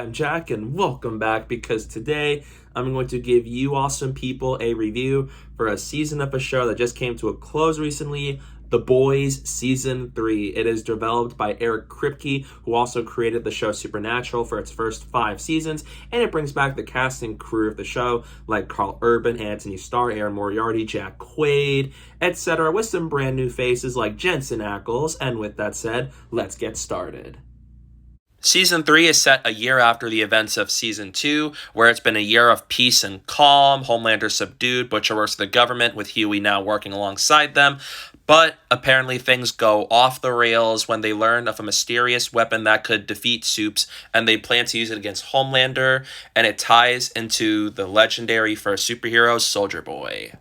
I'm Jack, and welcome back, because today I'm going to give you awesome people a review for a season of a show that just came to a close recently, The Boys Season 3. It is developed by Eric Kripke, who also created the show Supernatural for its first 5 seasons, and it brings back the cast and crew of the show, like Karl Urban, Antony Starr, Erin Moriarty, Jack Quaid, etc., with some brand new faces like Jensen Ackles. And with that said, let's get started. Season 3 is set a year after the events of Season 2, where it's been a year of peace and calm. Homelander subdued, Butcher works for the government, with Hughie now working alongside them. But apparently things go off the rails when they learn of a mysterious weapon that could defeat Supes, and they plan to use it against Homelander, and it ties into the legendary first superhero, Soldier Boy.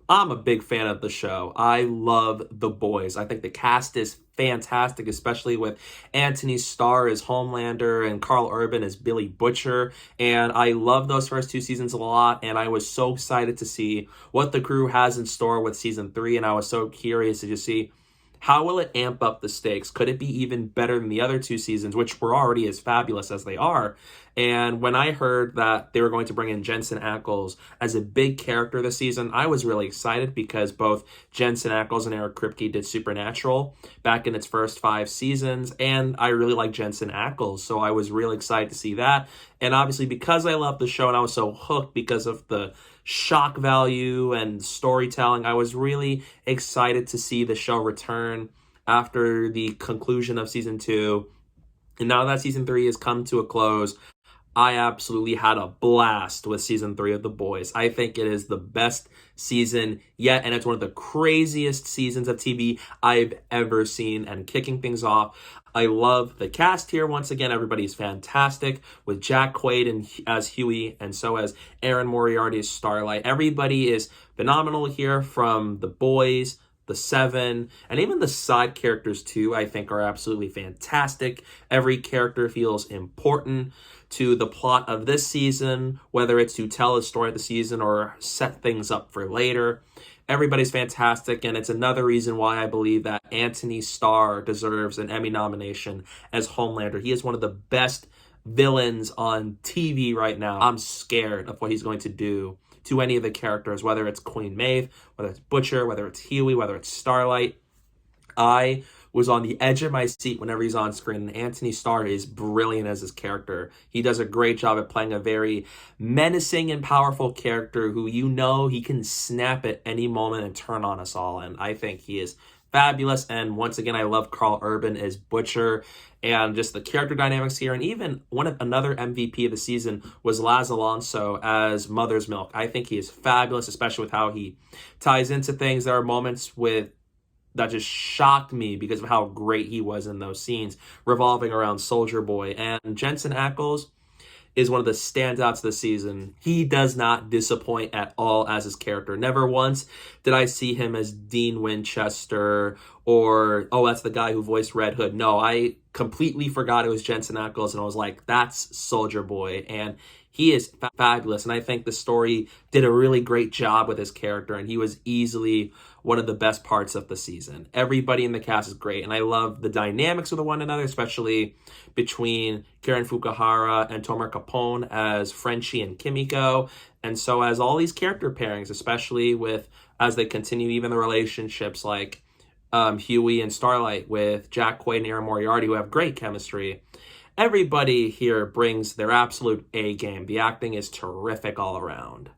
I'm a big fan of the show. I love The Boys. I think the cast is fantastic, especially with Antony Starr as Homelander and Karl Urban as Billy Butcher. And I love those first 2 seasons a lot, and I was so excited to see what the crew has in store with Season 3, and I was so curious to just see how will it amp up the stakes. Could it be even better than the other 2 seasons, which were already as fabulous as they are? And when I heard that they were going to bring in Jensen Ackles as a big character this season, I was really excited, because both Jensen Ackles and Eric Kripke did Supernatural back in its first 5 seasons, and I really like Jensen Ackles, so I was really excited to see that. And obviously, because I love the show and I was so hooked because of the shock value and storytelling, I was really excited to see the show return after the conclusion of Season 2. And now that Season 3 has come to a close, I absolutely had a blast with Season 3 of The Boys. I think it is the best season yet, and it's one of the craziest seasons of TV I've ever seen. And kicking things off, I love the cast here. Once again, everybody's fantastic, with Jack Quaid as Hughie, and so as Erin Moriarty as Starlight. Everybody is phenomenal here, from The Boys, the 7, and even the side characters too, I think are absolutely fantastic. Every character feels important to the plot of this season, whether it's to tell a story of the season or set things up for later. Everybody's fantastic, and it's another reason why I believe that Antony Starr deserves an Emmy nomination as Homelander. He is one of the best villains on TV right now. I'm scared of what he's going to do to any of the characters, whether it's Queen Maeve, whether it's Butcher, whether it's Hughie, whether it's Starlight. I was on the edge of my seat whenever he's on screen, and Antony Starr is brilliant as his character. He does a great job at playing a very menacing and powerful character who, you know, he can snap at any moment and turn on us all, and I think he is fabulous. And once again, I love Karl Urban as Butcher, and just the character dynamics here. And even another MVP of the season was Laz Alonso as Mother's Milk. I think he is fabulous, especially with how he ties into things. There are moments that just shocked me because of how great he was in those scenes revolving around Soldier Boy. And Jensen Ackles is one of the standouts this season. He does not disappoint at all as his character. Never once did I see him as Dean Winchester or, oh, that's the guy who voiced Red Hood. No, I completely forgot it was Jensen Ackles, and I was like, that's Soldier Boy. And he is fabulous, and I think the story did a really great job with his character, and he was easily one of the best parts of the season. Everybody in the cast is great, and I love the dynamics of one another, especially between Karen Fukuhara and Tomer Capon as Frenchie and Kimiko, and so as all these character pairings, especially as they continue even the relationships like Hughie and Starlight with Jack Quaid and Erin Moriarty, who have great chemistry. Everybody here brings their absolute A game. The acting is terrific all around.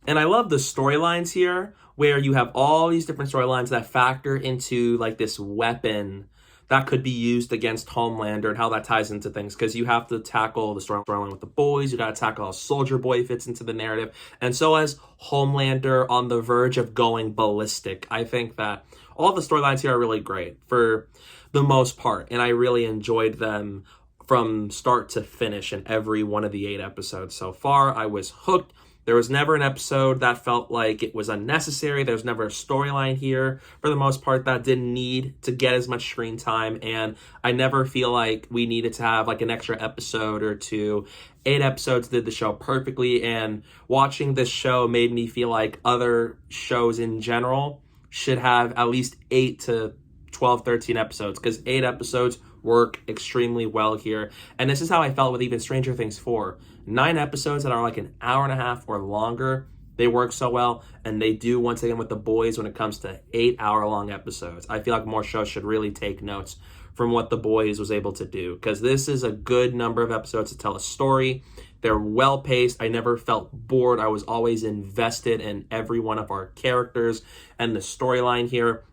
And I love the storylines here, where you have all these different storylines that factor into like this weapon that could be used against Homelander and how that ties into things. Because you have to tackle the storyline with the boys, you got to tackle how Soldier Boy fits into the narrative, and so as Homelander on the verge of going ballistic. I think that all the storylines here are really great for the most part, and I really enjoyed them from start to finish in every one of the 8 episodes so far. I was hooked. There was never an episode that felt like it was unnecessary. There's never a storyline here, for the most part, that didn't need to get as much screen time, and I never feel like we needed to have like an extra episode or 2. 8 episodes did the show perfectly, and watching this show made me feel like other shows in general should have at least 8 to 12, 13 episodes, because 8 episodes work extremely well here. And this is how I felt with even Stranger Things 4. 9 episodes that are like an hour and a half or longer, they work so well, and they do once again with The Boys when it comes to 8-hour-long episodes. I feel like more shows should really take notes from what The Boys was able to do, because this is a good number of episodes to tell a story. They're well-paced. I never felt bored. I was always invested in every one of our characters and the storyline here.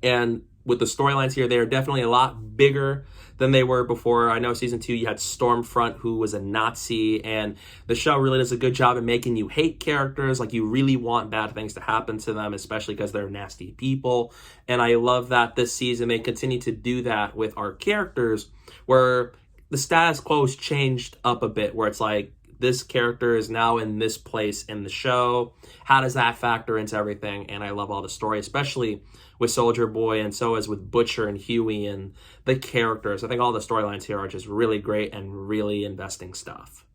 And with the storylines here, they are definitely a lot bigger than they were before. I know season 2, you had Stormfront, who was a Nazi, and the show really does a good job of making you hate characters. Like, you really want bad things to happen to them, especially because they're nasty people. And I love that this season they continue to do that with our characters, where the status quo's changed up a bit, where it's like, this character is now in this place in the show. How does that factor into everything? And I love all the story, especially with Soldier Boy, and so as with Butcher and Hughie and the characters. I think all the storylines here are just really great and really investing stuff.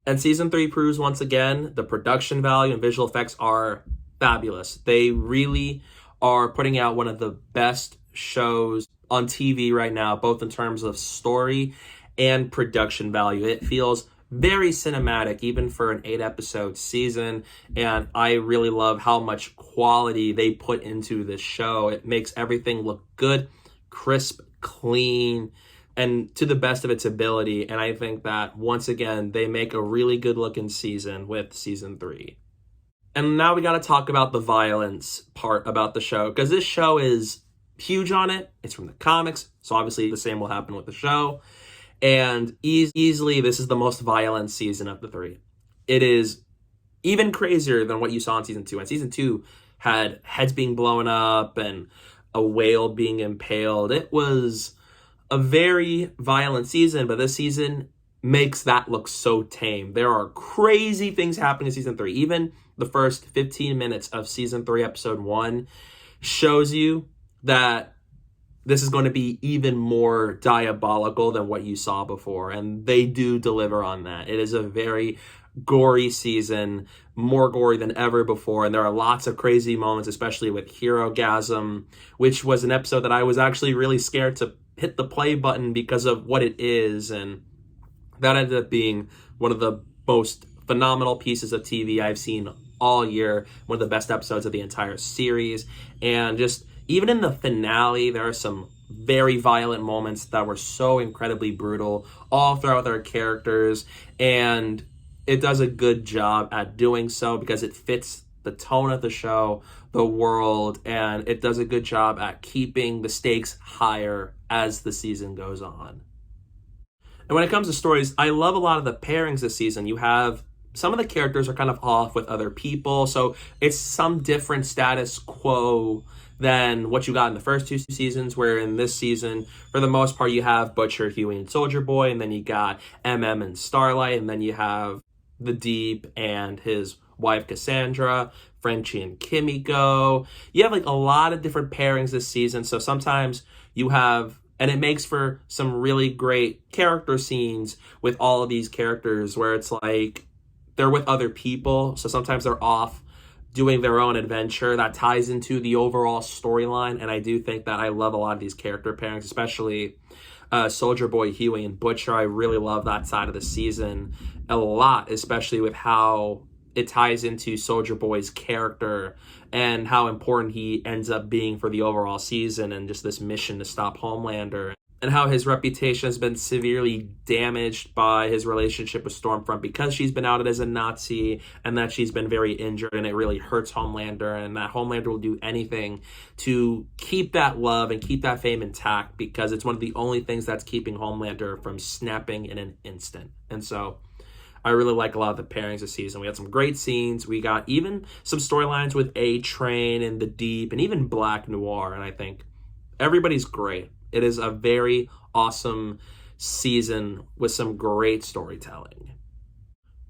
And season 3 proves once again the production value and visual effects are fabulous. They really are putting out one of the best shows on TV right now, both in terms of story and production value. It feels very cinematic, even for an 8-episode season, and I really love how much quality they put into this show. It makes everything look good, crisp, clean, and to the best of its ability, and I think that, once again, they make a really good-looking season with season 3. And now we got to talk about the violence part about the show, because this show is huge on it. It's from the comics, so obviously the same will happen with the show. And easily, this is the most violent season of the 3. It is even crazier than what you saw in season 2. And season 2 had heads being blown up and a whale being impaled. It was a very violent season, but this season makes that look so tame. There are crazy things happening in season 3. Even the first 15 minutes of season 3, episode 1, shows you that this is going to be even more diabolical than what you saw before, and they do deliver on that. It is a very gory season, more gory than ever before, and there are lots of crazy moments, especially with Hero-gasm, which was an episode that I was actually really scared to hit the play button because of what it is, and that ended up being one of the most phenomenal pieces of TV I've seen all year, one of the best episodes of the entire series, and just even in the finale, there are some very violent moments that were so incredibly brutal all throughout their characters, and it does a good job at doing so because it fits the tone of the show, the world, and it does a good job at keeping the stakes higher as the season goes on. And when it comes to stories, I love a lot of the pairings this season. You have some of the characters are kind of off with other people, so it's some different status quo than what you got in the first 2 seasons, where in this season, for the most part, you have Butcher, Hughie, and Soldier Boy, and then you got MM and Starlight, and then you have The Deep and his wife Cassandra, Frenchie and Kimiko. You have like a lot of different pairings this season, so sometimes you have, and it makes for some really great character scenes with all of these characters where it's like they're with other people, so sometimes they're off doing their own adventure that ties into the overall storyline. And I do think that I love a lot of these character pairings, especially Soldier Boy, Hughie, and Butcher. I really love that side of the season a lot, especially with how it ties into Soldier Boy's character and how important he ends up being for the overall season and just this mission to stop Homelander, and how his reputation has been severely damaged by his relationship with Stormfront because she's been outed as a Nazi, and that she's been very injured, and it really hurts Homelander, and that Homelander will do anything to keep that love and keep that fame intact because it's one of the only things that's keeping Homelander from snapping in an instant. And so I really like a lot of the pairings this season. We had some great scenes. We got even some storylines with A-Train and The Deep and even Black Noir, and I think everybody's great. It is a very awesome season with some great storytelling.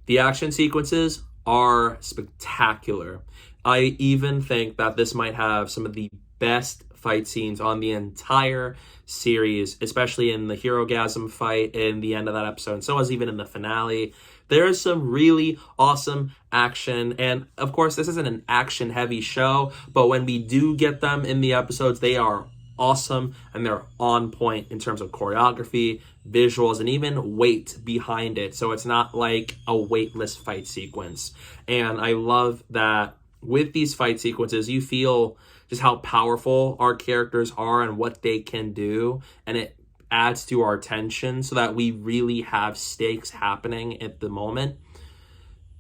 The action sequences are spectacular. I even think that this might have some of the best fight scenes on the entire series, especially in the Hero-gasm fight in the end of that episode, and so as even in the finale. There is some really awesome action, and of course this isn't an action-heavy show, but when we do get them in the episodes, they are awesome, and they're on point in terms of choreography, visuals, and even weight behind it. So it's not like a weightless fight sequence. And I love that with these fight sequences, you feel just how powerful our characters are and what they can do. And it adds to our tension so that we really have stakes happening at the moment.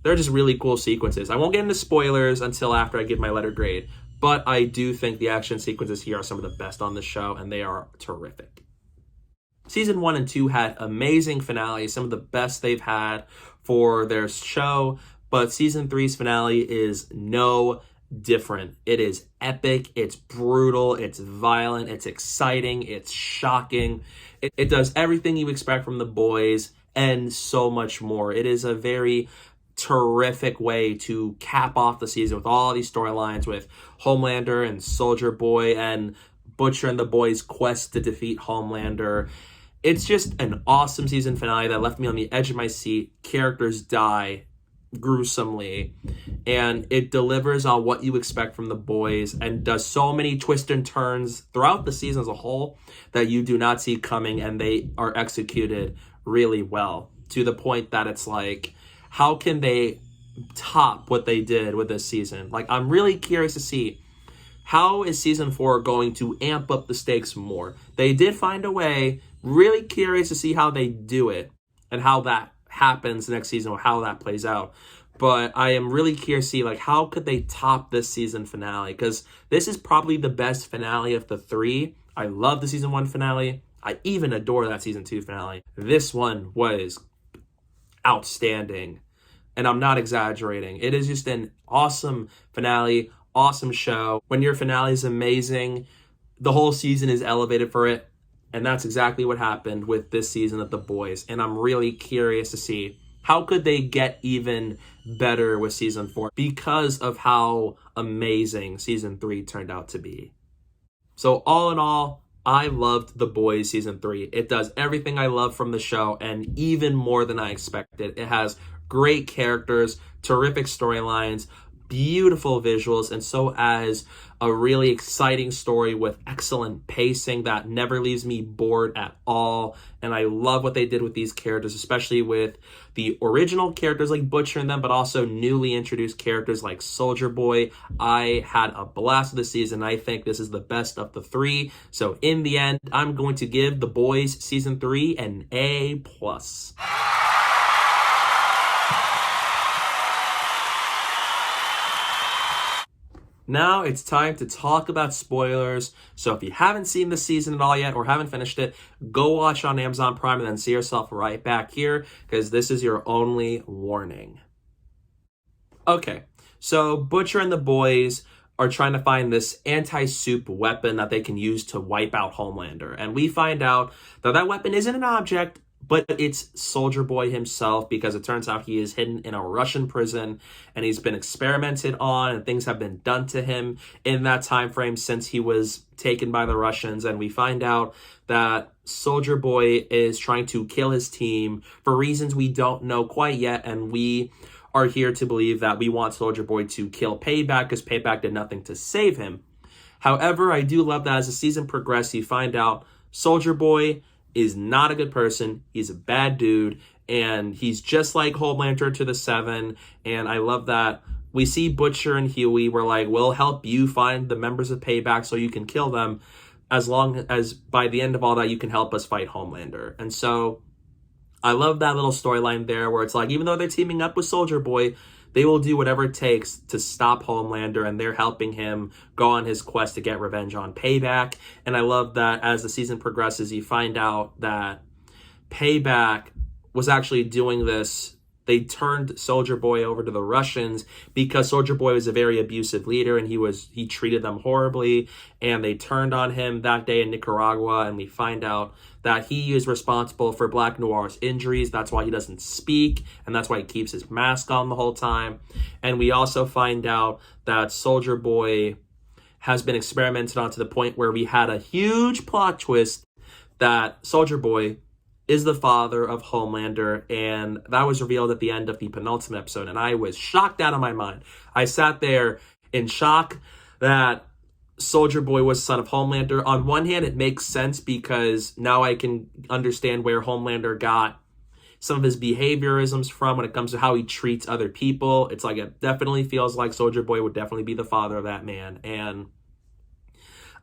They're just really cool sequences. I won't get into spoilers until after I give my letter grade, but I do think the action sequences here are some of the best on the show, and they are terrific. Season 1 and 2 had amazing finales, some of the best they've had for their show, but Season 3's finale is no different. It is epic, it's brutal, it's violent, it's exciting, it's shocking. It does everything you expect from The Boys and so much more. It is a very terrific way to cap off the season with all these storylines with Homelander and Soldier Boy and Butcher and the Boys' quest to defeat Homelander. It's just an awesome season finale that left me on the edge of my seat. Characters die gruesomely, and it delivers on what you expect from The Boys and does so many twists and turns throughout the season as a whole that you do not see coming, and they are executed really well to the point that it's like, how can they top what they did with this season? Like, I'm really curious to see how is season 4 going to amp up the stakes more. They did find a way. Really curious to see how they do it and how that happens next season or how that plays out. But I am really curious to see, like, how could they top this season finale? Because this is probably the best finale of the 3. I love the season 1 finale. I even adore that season 2 finale. This one was outstanding, and I'm not exaggerating. It is just an awesome finale, awesome show. When your finale is amazing, the whole season is elevated for it, and that's exactly what happened with this season of The Boys. And I'm really curious to see how could they get even better with season 4 because of how amazing season 3 turned out to be. So all in all, I loved The Boys season 3. It does everything I love from the show and even more than I expected. It has great characters, terrific storylines, beautiful visuals, and so as a really exciting story with excellent pacing that never leaves me bored at all. And I love what they did with these characters, especially with the original characters like Butcher and them, but also newly introduced characters like Soldier Boy. I had a blast with the season. I think this is the best of the 3. So in the end, I'm going to give The Boys season 3 an A+. Now it's time to talk about spoilers. So if you haven't seen the season at all yet or haven't finished it, go watch on Amazon Prime and then see yourself right back here because this is your only warning. Okay, so Butcher and the Boys are trying to find this anti-Supe weapon that they can use to wipe out Homelander. And we find out that that weapon isn't an object, but it's Soldier Boy himself, because it turns out he is hidden in a Russian prison and he's been experimented on and things have been done to him in that time frame since he was taken by the Russians. And we find out that Soldier Boy is trying to kill his team for reasons we don't know quite yet, and we are here to believe that we want Soldier Boy to kill Payback because Payback did nothing to save him. However, I do love that as the season progresses, you find out Soldier Boy is not a good person. He's a bad dude, and he's just like Homelander to the 7. And I love that we see Butcher and Hughie. We're like, we'll help you find the members of Payback so you can kill them, as long as by the end of all that, you can help us fight Homelander. And so I love that little storyline there where it's like, even though they're teaming up with Soldier Boy, they will do whatever it takes to stop Homelander, and they're helping him go on his quest to get revenge on Payback. And I love that as the season progresses, you find out that Payback was actually doing this. They turned Soldier Boy over to the Russians because Soldier Boy was a very abusive leader and he treated them horribly, and they turned on him that day in Nicaragua. And we find out that he is responsible for Black Noir's injuries. That's why he doesn't speak, and that's why he keeps his mask on the whole time. And we also find out that Soldier Boy has been experimented on to the point where we had a huge plot twist that Soldier Boy is the father of Homelander, and that was revealed at the end of the penultimate episode, and I was shocked out of my mind. I sat there in shock that Soldier Boy was son of Homelander. On one hand, it makes sense because now I can understand where Homelander got some of his behaviorisms from when it comes to how he treats other people. It's like, it definitely feels like Soldier Boy would definitely be the father of that man. And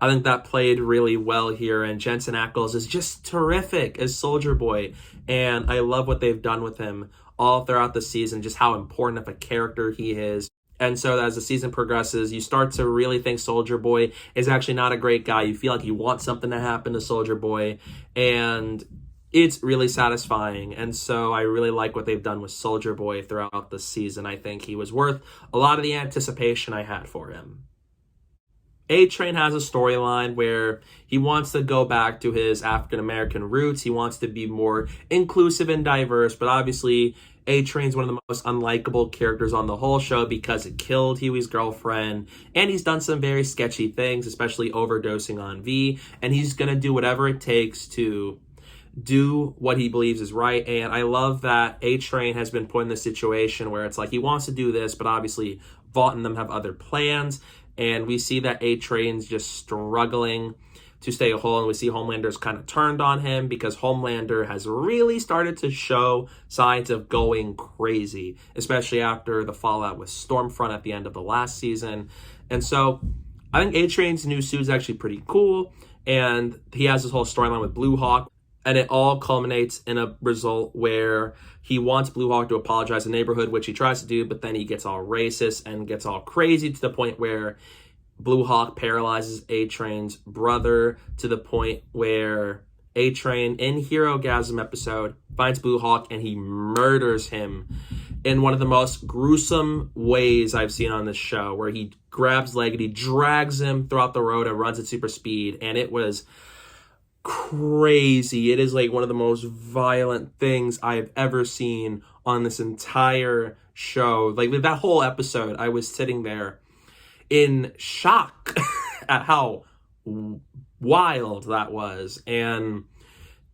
I think that played really well here. And Jensen Ackles is just terrific as Soldier Boy. And I love what they've done with him all throughout the season, just how important of a character he is. And so as the season progresses, you start to really think Soldier Boy is actually not a great guy. You feel like you want something to happen to Soldier Boy. And it's really satisfying. And so I really like what they've done with Soldier Boy throughout the season. I think he was worth a lot of the anticipation I had for him. A-Train has a storyline where he wants to go back to his African-American roots. He wants to be more inclusive and diverse, but obviously A-Train's one of the most unlikable characters on the whole show because it killed Hughie's girlfriend, and he's done some very sketchy things, especially overdosing on V, and he's going to do whatever it takes to do what he believes is right. And I love that A-Train has been put in this situation where it's like he wants to do this, but obviously Vought and them have other plans. And we see that A-Train's just struggling to stay whole, and we see Homelander's kind of turned on him because Homelander has really started to show signs of going crazy, especially after the fallout with Stormfront at the end of the last season. And so I think A-Train's new suit is actually pretty cool, and he has this whole storyline with Blue Hawk, and it all culminates in a result where he wants Blue Hawk to apologize to the neighborhood, which he tries to do, but then he gets all racist and gets all crazy to the point where Blue Hawk paralyzes A-Train's brother, to the point where A-Train, in Herogasm episode, finds Blue Hawk and he murders him in one of the most gruesome ways I've seen on this show, where he grabs leg and he drags him throughout the road and runs at super speed, and it was crazy. It is like one of the most violent things I have ever seen on this entire show. Like that whole episode, I was sitting there in shock at how wild that was. And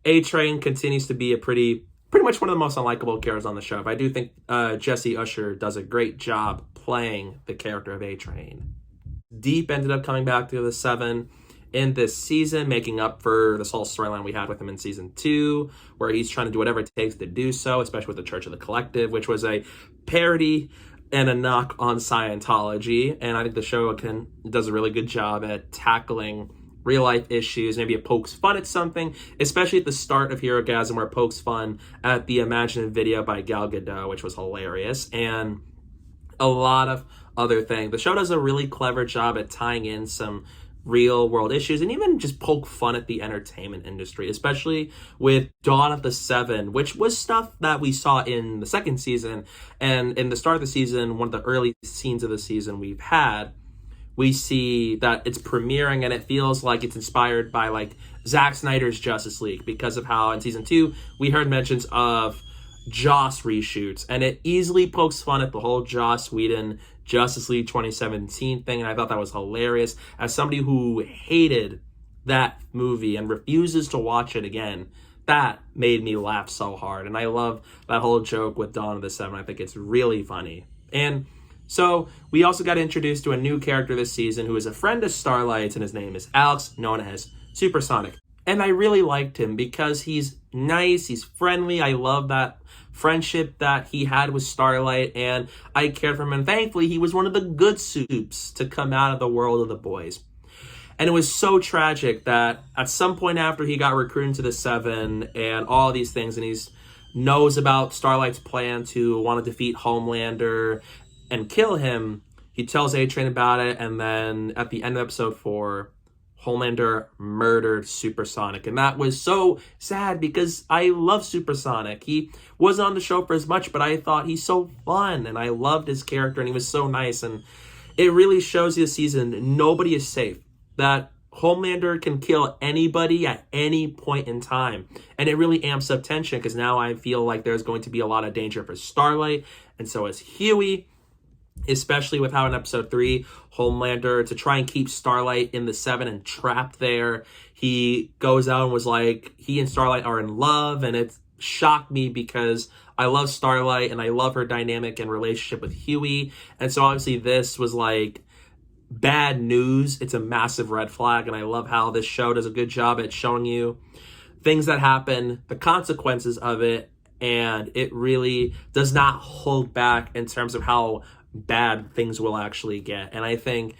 A-Train continues to be a pretty much one of the most unlikable characters on the show. But I do think Jesse Usher does a great job playing the character of A-Train. Deep ended up coming back to the 7 in this season, making up for this whole storyline we had with him in season 2, where he's trying to do whatever it takes to do so, especially with the Church of the Collective, which was a parody and a knock on Scientology. And I think the show does a really good job at tackling real life issues. Maybe it pokes fun at something, especially at the start of Herogasm, where it pokes fun at the Imagine video by Gal Gadot, which was hilarious, and a lot of other things. The show does a really clever job at tying in some real world issues and even just poke fun at the entertainment industry, especially with Dawn of the Seven, which was stuff that we saw in the second season. And in the start of the season, one of the early scenes of the season we see that it's premiering, and it feels like it's inspired by like Zack Snyder's Justice League, because of how in season 2 we heard mentions of Joss reshoots, and it easily pokes fun at the whole Joss Whedon Justice League 2017 thing, and I thought that was hilarious. As somebody who hated that movie and refuses to watch it again, that made me laugh so hard, and I love that whole joke with Dawn of the Seven. I think it's really funny. And so we also got introduced to a new character this season who is a friend of Starlight's, and his name is Alex, known as Supersonic. And I really liked him because he's nice, he's friendly. I love that friendship that he had with Starlight, and I cared for him. And thankfully, he was one of the good Supes to come out of the world of the boys. And it was so tragic that at some point after he got recruited to the 7 and all these things, and he knows about Starlight's plan to want to defeat Homelander and kill him, he tells A-Train about it, and then at the end of episode 4, Homelander murdered Supersonic. And that was so sad because I love Supersonic. He wasn't on the show for as much, but I thought he's so fun, and I loved his character, and he was so nice. And it really shows you this season, nobody is safe. That Homelander can kill anybody at any point in time. And it really amps up tension, because now I feel like there's going to be a lot of danger for Starlight, and so is Hughie. Especially with how in episode 3, Homelander, to try and keep Starlight in the 7 and trapped there, he goes out and was like, he and Starlight are in love, and it shocked me because I love Starlight and I love her dynamic and relationship with Hughie. And so obviously this was like bad news, it's a massive red flag. And I love how this show does a good job at showing you things that happen, the consequences of it, and it really does not hold back in terms of how bad things will actually get. And I think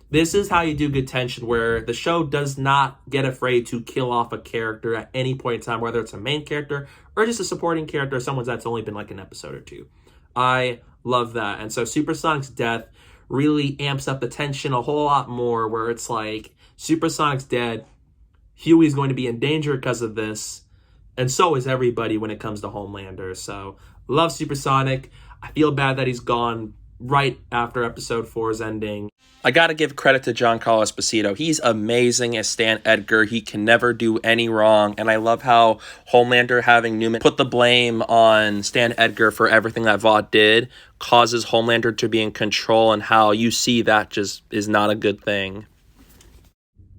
this is how you do good tension, where the show does not get afraid to kill off a character at any point in time, whether it's a main character or just a supporting character, someone that's only been like an episode or two. I love that. And so Supersonic's death really amps up the tension a whole lot more, where it's like, Supersonic's dead, Hughie's going to be in danger because of this, and so is everybody when it comes to Homelander. So, love Supersonic. I feel bad that he's gone right after episode 4's ending. I gotta give credit to Giancarlo Esposito. He's amazing as Stan Edgar. He can never do any wrong, and I love how Homelander having Newman put the blame on Stan Edgar for everything that Vought did causes Homelander to be in control, and how you see that just is not a good thing.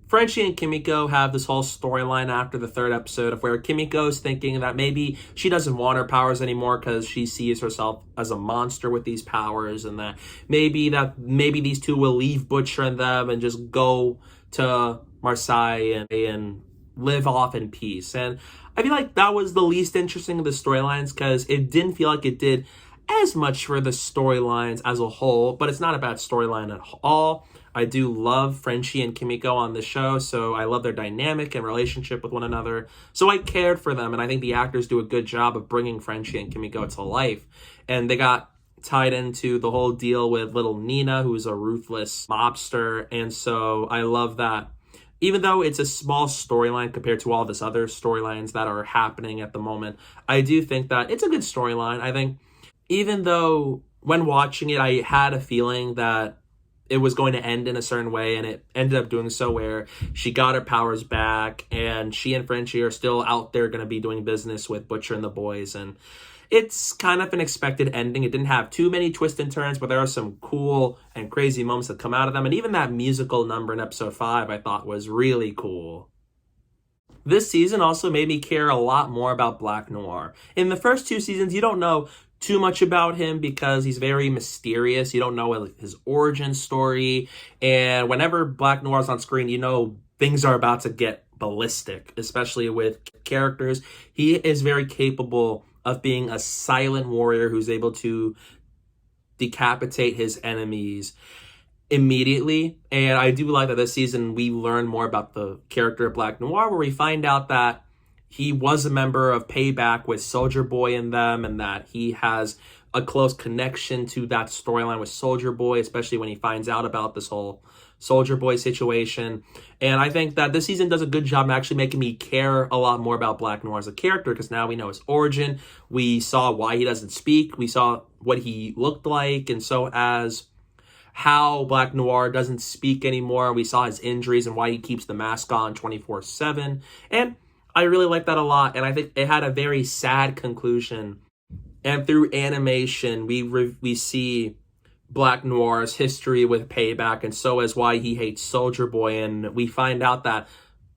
Frenchie and Kimiko have this whole storyline after the 3rd episode of where Kimiko's thinking that maybe she doesn't want her powers anymore because she sees herself as a monster with these powers, and that maybe these two will leave Butcher and them and just go to Marseille and live off in peace. And I feel like that was the least interesting of the storylines, because it didn't feel like it did as much for the storylines as a whole, but it's not a bad storyline at all. I do love Frenchie and Kimiko on the show, so I love their dynamic and relationship with one another. So I cared for them, and I think the actors do a good job of bringing Frenchie and Kimiko to life. And they got tied into the whole deal with little Nina, who's a ruthless mobster, and so I love that. Even though it's a small storyline compared to all this other storylines that are happening at the moment, I do think that it's a good storyline. I think even though when watching it, I had a feeling that it was going to end in a certain way, and it ended up doing so, where she got her powers back, and she and Frenchie are still out there going to be doing business with Butcher and the boys, and it's kind of an expected ending. It didn't have too many twists and turns, but there are some cool and crazy moments that come out of them, and even that musical number in episode 5 I thought was really cool. This season also made me care a lot more about Black Noir. In the first 2 seasons, you don't know too much about him because he's very mysterious. You don't know his origin story. And whenever Black Noir's on screen, you know things are about to get ballistic, especially with characters. He is very capable of being a silent warrior who's able to decapitate his enemies immediately. And I do like that this season we learn more about the character of Black Noir, where we find out that he was a member of Payback with Soldier Boy and them, and that he has a close connection to that storyline with Soldier Boy, especially when he finds out about this whole Soldier Boy situation. And I think that this season does a good job actually making me care a lot more about Black Noir as a character, because now we know his origin. We saw why he doesn't speak. We saw what he looked like, and so as how Black Noir doesn't speak anymore. We saw his injuries and why he keeps the mask on 24/7. And I really like that a lot, and I think it had a very sad conclusion. And through animation, we see Black Noir's history with Payback, and so is why he hates Soldier Boy. And we find out that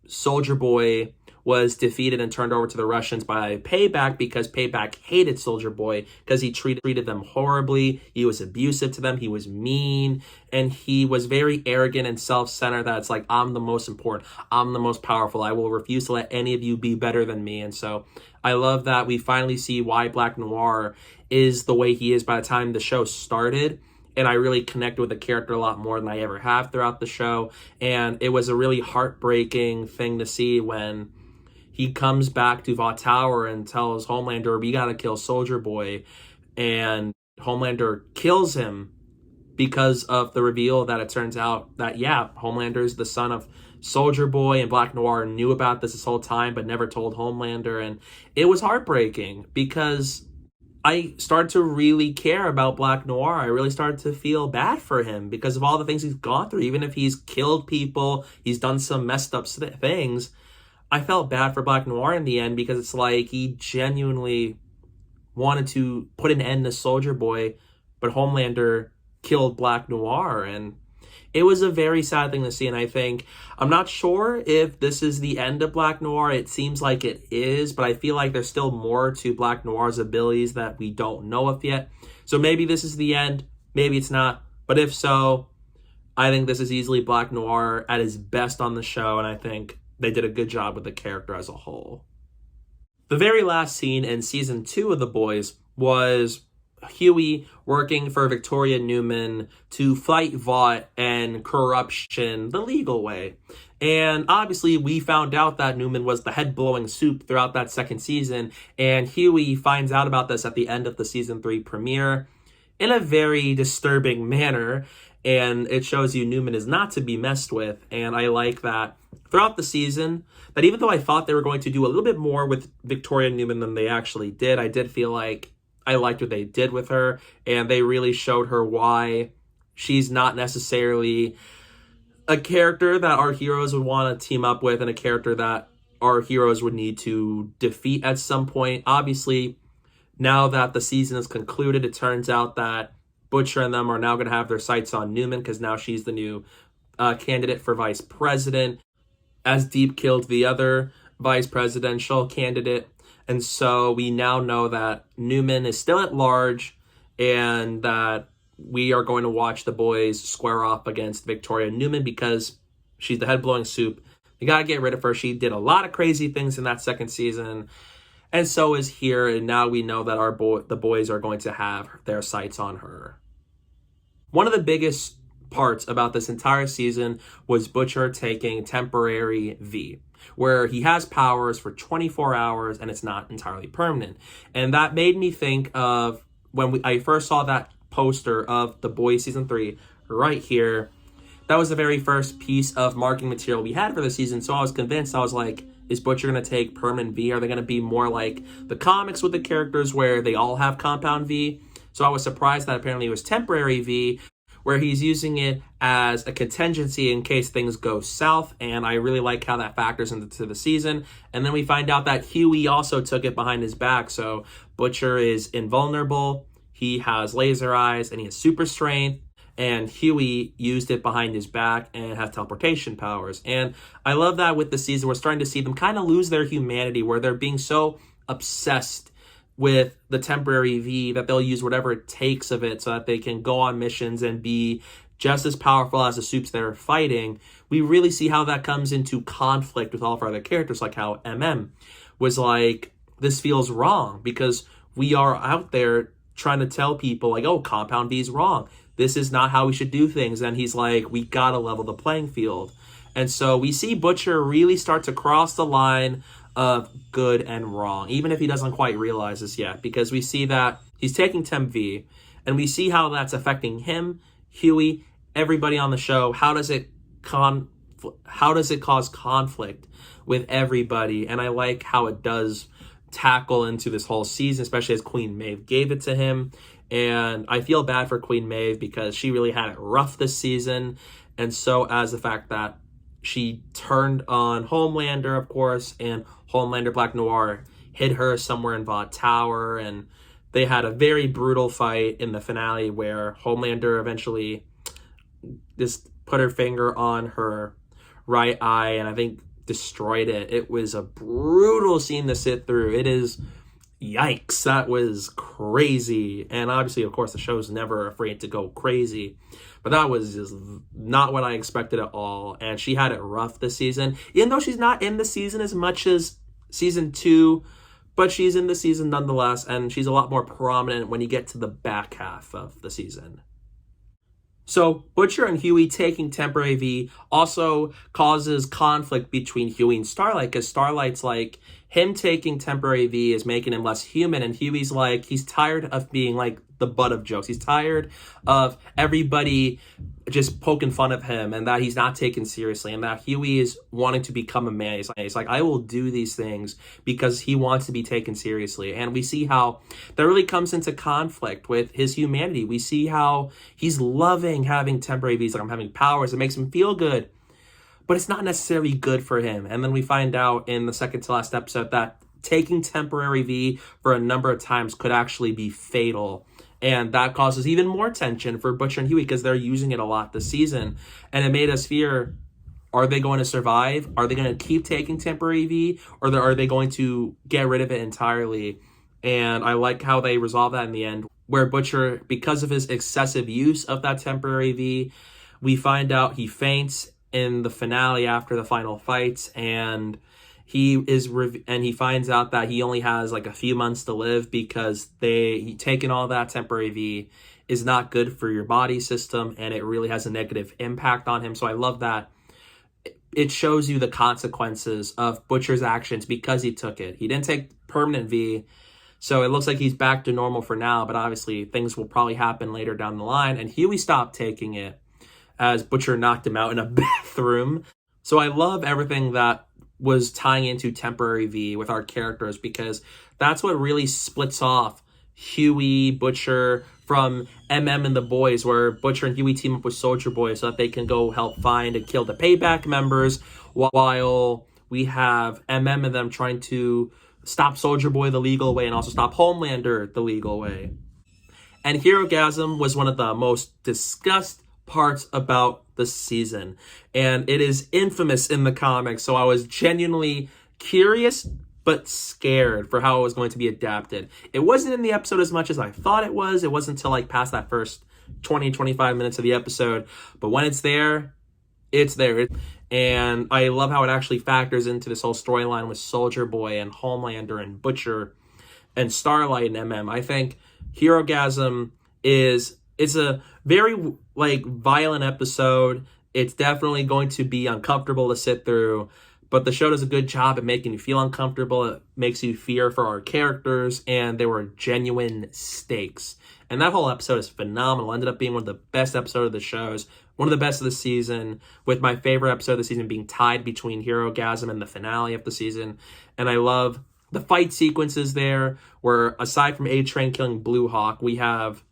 Soldier Boy was defeated and turned over to the Russians by Payback because Payback hated Soldier Boy because he treated them horribly. He was abusive to them. He was mean, and he was very arrogant and self-centered. That's like, I'm the most important. I'm the most powerful. I will refuse to let any of you be better than me. And so I love that we finally see why Black Noir is the way he is by the time the show started. And I really connect with the character a lot more than I ever have throughout the show. And it was a really heartbreaking thing to see when he comes back to Vought Tower and tells Homelander, we gotta kill Soldier Boy. And Homelander kills him because of the reveal that it turns out that, yeah, Homelander is the son of Soldier Boy, and Black Noir knew about this whole time but never told Homelander. And it was heartbreaking because I started to really care about Black Noir. I really started to feel bad for him because of all the things he's gone through. Even if he's killed people, he's done some messed up things, I felt bad for Black Noir in the end, because it's like he genuinely wanted to put an end to Soldier Boy, but Homelander killed Black Noir, and it was a very sad thing to see. And I think, I'm not sure if this is the end of Black Noir. It seems like it is, but I feel like there's still more to Black Noir's abilities that we don't know of yet. So maybe this is the end, maybe it's not, but if so, I think this is easily Black Noir at his best on the show, and I think they did a good job with the character as a whole. The very last scene in season 2 of The Boys was Hughie working for Victoria Newman to fight Vought and corruption the legal way. And obviously we found out that Newman was the head-blowing soup throughout that second season, and Hughie finds out about this at the end of the season 3 premiere in a very disturbing manner, and it shows you Newman is not to be messed with. And I like that throughout the season, that even though I thought they were going to do a little bit more with Victoria Newman than they actually did, I did feel like I liked what they did with her, and they really showed her why she's not necessarily a character that our heroes would want to team up with, and a character that our heroes would need to defeat at some point. Obviously, now that the season is concluded, it turns out that Butcher and them are now going to have their sights on Newman, because now she's the new candidate for vice president, as Deep killed the other vice presidential candidate. And so we now know that Newman is still at large, and that we are going to watch the boys square off against Victoria Newman because she's the head-blowing soup. You got to get rid of her. She did a lot of crazy things in that second season, and so is here. And now we know that the boys are going to have their sights on her. One of the biggest parts about this entire season was Butcher taking temporary V, where he has powers for 24 hours and it's not entirely permanent. And that made me think of when I first saw that poster of The Boys Season 3 right here. That was the very first piece of marketing material we had for the season, so I was convinced. I was like, is Butcher going to take permanent V? Are they going to be more like the comics with the characters where they all have compound V? So I was surprised that apparently it was temporary V, where he's using it as a contingency in case things go south, and I really like how that factors into the season. And then we find out that Hughie also took it behind his back, so Butcher is invulnerable, he has laser eyes, and he has super strength, and Hughie used it behind his back and has teleportation powers. And I love that with the season, we're starting to see them kind of lose their humanity, where they're being so obsessed with the temporary V that they'll use whatever it takes of it so that they can go on missions and be just as powerful as the soups they're fighting. We really see how that comes into conflict with all of our other characters, like how MM was like, this feels wrong because we are out there trying to tell people like, oh, compound V is wrong. This is not how we should do things. And he's like, we gotta level the playing field. And so we see Butcher really start to cross the line of good and wrong, even if he doesn't quite realize this yet, because we see that he's taking Temp V, and we see how that's affecting him, Hughie, everybody on the show. How does it cause conflict with everybody? And I like how it does tackle into this whole season, especially as Queen Maeve gave it to him. And I feel bad for Queen Maeve because she really had it rough this season, and so as the fact that she turned on Homelander, of course, and Homelander Black Noir hid her somewhere in Vought Tower, and they had a very brutal fight in the finale where Homelander eventually just put her finger on her right eye and I think destroyed it. It was a brutal scene to sit through. It is, yikes, that was crazy. And obviously, of course, the show's never afraid to go crazy, but that was just not what I expected at all. And she had it rough this season, even though she's not in the season as much as season 2, but she's in the season nonetheless, and she's a lot more prominent when you get to the back half of the season. So Butcher and Hughie taking temporary V also causes conflict between Hughie and Starlight, because Starlight's like, him taking temporary V is making him less human, and Hughie's like, he's tired of being like the butt of jokes. He's tired of everybody just poking fun of him and that he's not taken seriously, and that Hughie is wanting to become a man. He's like, I will do these things because he wants to be taken seriously. And we see how that really comes into conflict with his humanity. We see how he's loving having temporary V's, like, I'm having powers. It makes him feel good, but it's not necessarily good for him. And then we find out in the second to last episode that taking temporary V for a number of times could actually be fatal. And that causes even more tension for Butcher and Hughie because they're using it a lot this season. And it made us fear, are they going to survive? Are they going to keep taking temporary V? Or are they going to get rid of it entirely? And I like how they resolve that in the end, where Butcher, because of his excessive use of that temporary V, We find out he faints in the finale after the final fights, and he finds out that he only has like a few months to live because he taking all that temporary V is not good for your body system, and it really has a negative impact on him. So I love that it shows you the consequences of Butcher's actions because he took it. He didn't take permanent V, so it looks like he's back to normal for now, but obviously things will probably happen later down the line. And Hughie stopped taking it as Butcher knocked him out in a bathroom. So I love everything that was tying into temporary V with our characters, because that's what really splits off Hughie, Butcher from MM and the boys, where Butcher and Hughie team up with Soldier Boy so that they can go help find and kill the Payback members, while we have MM and them trying to stop Soldier Boy the legal way and also stop Homelander the legal way. And Herogasm was one of the most discussed parts about the season, and it is infamous in the comics, so I was genuinely curious but scared for how it was going to be adapted. It wasn't in the episode as much as I thought it was. It wasn't until like past that first 20-25 minutes of the episode, but when it's there, it's there. And I love how it actually factors into this whole storyline with Soldier Boy and Homelander and Butcher and Starlight and MM. I think Herogasm it's a very like violent episode. It's definitely going to be uncomfortable to sit through, but the show does a good job at making you feel uncomfortable. It makes you fear for our characters, and there were genuine stakes. And that whole episode is phenomenal. Ended up being one of the best episodes of the shows, one of the best of the season, with my favorite episode of the season being tied between Herogasm and the finale of the season. And I love the fight sequences there, where aside from A-Train killing Blue Hawk, we have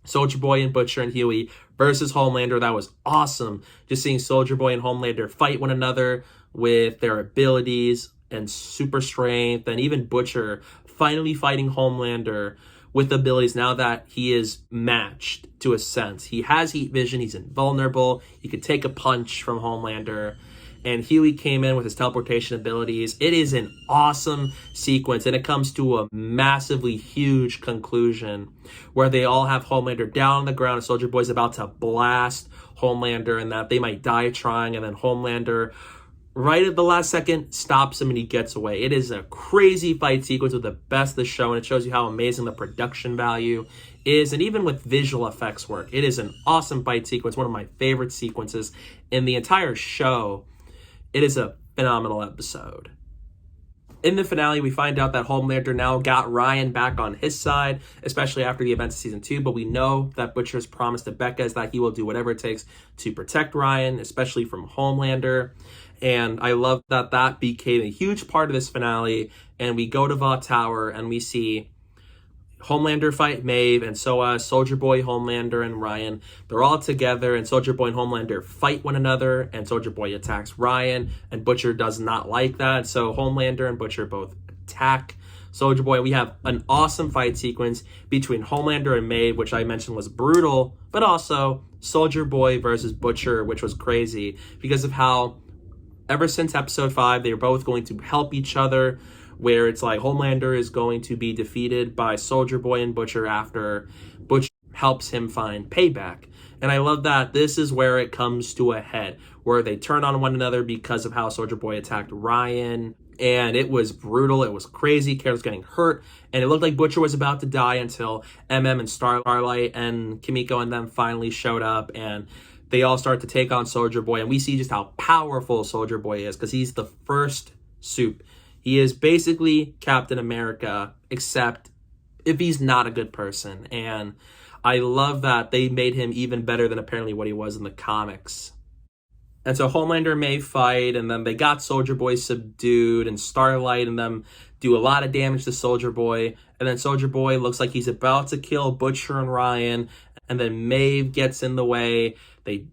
Soldier Boy and Butcher and Hughie versus Homelander. That was awesome. Just seeing Soldier Boy and Homelander fight one another with their abilities and super strength, and even Butcher finally fighting Homelander with abilities now that he is matched to a sense. He has heat vision, he's invulnerable, he could take a punch from Homelander, and Hughie came in with his teleportation abilities. It is an awesome sequence, and it comes to a massively huge conclusion where they all have Homelander down on the ground, and Soldier Boy's about to blast Homelander, and that they might die trying, and then Homelander, right at the last second, stops him and he gets away. It is a crazy fight sequence with the best of the show, and it shows you how amazing the production value is, and even with visual effects work. It is an awesome fight sequence, one of my favorite sequences in the entire show. It is a phenomenal episode. In the finale, we find out that Homelander now got Ryan back on his side, especially after the events of season 2, but we know that Butcher's promise to Becca is that he will do whatever it takes to protect Ryan, especially from Homelander. And I love that that became a huge part of this finale. And we go to Vought Tower and we see Homelander fight Maeve, and so Soldier Boy, Homelander, and Ryan. They're all together, and Soldier Boy and Homelander fight one another, and Soldier Boy attacks Ryan, and Butcher does not like that. So Homelander and Butcher both attack Soldier Boy. We have an awesome fight sequence between Homelander and Maeve, which I mentioned was brutal, but also Soldier Boy versus Butcher, which was crazy because of how ever since episode 5, they're both going to help each other, where it's like Homelander is going to be defeated by Soldier Boy and Butcher after Butcher helps him find Payback. And I love that this is where it comes to a head, where they turn on one another because of how Soldier Boy attacked Ryan. And it was brutal, it was crazy, Carol's getting hurt, and it looked like Butcher was about to die until MM and Starlight and Kimiko and them finally showed up, and they all start to take on Soldier Boy, and we see just how powerful Soldier Boy is, because he's the first Supe. He is basically Captain America, except if he's not a good person. And I love that they made him even better than apparently what he was in the comics. And so Homelander may fight, and then they got Soldier Boy subdued, and Starlight and them do a lot of damage to Soldier Boy. And then Soldier Boy looks like he's about to kill Butcher and Ryan, and then Maeve gets in the way. They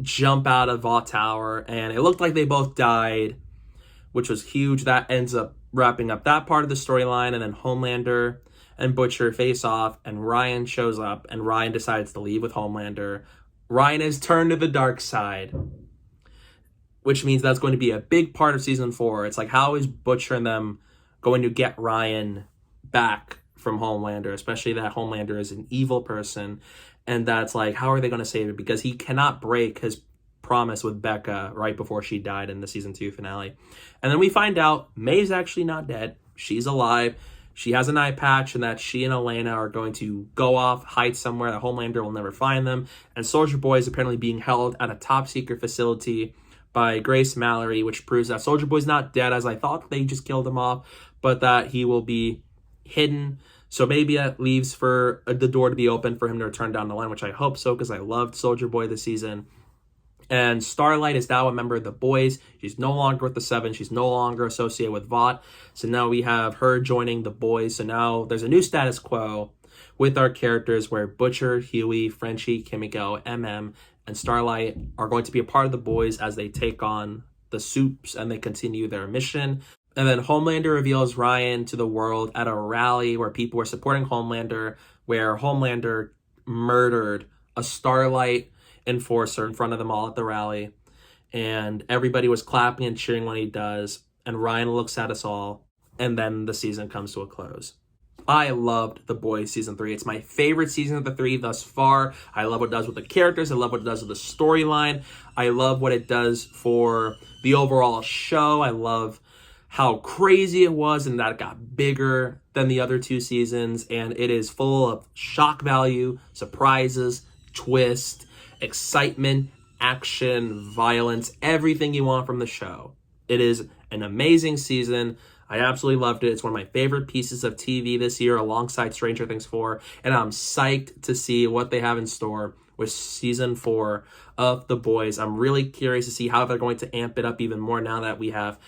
jump out of Vought Tower, and it looked like they both died, which was huge. That ends up wrapping up that part of the storyline, and then Homelander and Butcher face off, and Ryan shows up, and Ryan decides to leave with Homelander. Ryan has turned to the dark side, which means that's going to be a big part of season 4. It's like, how is Butcher and them going to get Ryan back from Homelander, especially that Homelander is an evil person. And that's like, how are they going to save it? Because he cannot break his promise with Becca right before she died in the season 2 finale. And then we find out May's actually not dead. She's alive. She has an eye patch, and that she and Elena are going to go off, hide somewhere that Homelander will never find them. And Soldier Boy is apparently being held at a top secret facility by Grace Mallory, which proves that Soldier Boy's not dead, as I thought they just killed him off, but that he will be hidden. So maybe that leaves for the door to be open for him to return down the line, which I hope so, because I loved Soldier Boy this season. And Starlight is now a member of the Boys. She's no longer with the Seven. She's no longer associated with Vought. So now we have her joining the Boys. So now there's a new status quo with our characters where Butcher, Hughie, Frenchie, Kimiko, MM, and Starlight are going to be a part of the Boys as they take on the Supes and they continue their mission. And then Homelander reveals Ryan to the world at a rally where people were supporting Homelander, where Homelander murdered a Starlight enforcer in front of them all at the rally. And everybody was clapping and cheering when he does. And Ryan looks at us all. And then the season comes to a close. I loved The Boys season 3. It's my favorite season of the 3 thus far. I love what it does with the characters. I love what it does with the storyline. I love what it does for the overall show. I love how crazy it was and that it got bigger than the other 2 seasons. And it is full of shock value, surprises, twist, excitement, action, violence, everything you want from the show. It is an amazing season. I absolutely loved it. It's one of my favorite pieces of TV this year alongside Stranger Things 4. And I'm psyched to see what they have in store with season 4 of The Boys. I'm really curious to see how they're going to amp it up even more now that we have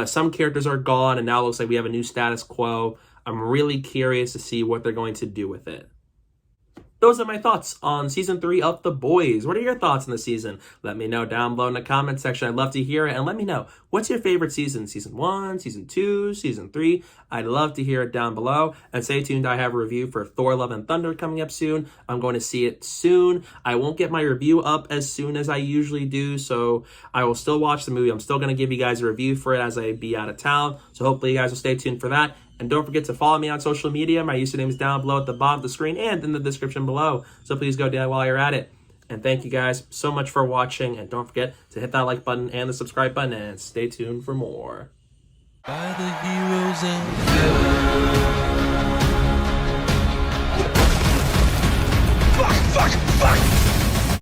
some characters are gone and now it looks like we have a new status quo. I'm really curious to see what they're going to do with it. Those are my thoughts on season 3 of The Boys. What are your thoughts on the season? Let me know down below in the comment section. I'd love to hear it. And let me know, what's your favorite season? Season 1, season 2, season 3? I'd love to hear it down below. And stay tuned. I have a review for Thor Love and Thunder coming up soon. I'm going to see it soon. I won't get my review up as soon as I usually do, so I will still watch the movie. I'm still going to give you guys a review for it as I be out of town. So hopefully you guys will stay tuned for that. And don't forget to follow me on social media. My username is down below at the bottom of the screen and in the description below. So please go down while you're at it. And thank you guys so much for watching. And don't forget to hit that like button and the subscribe button. And stay tuned for more. By the heroes and fuck!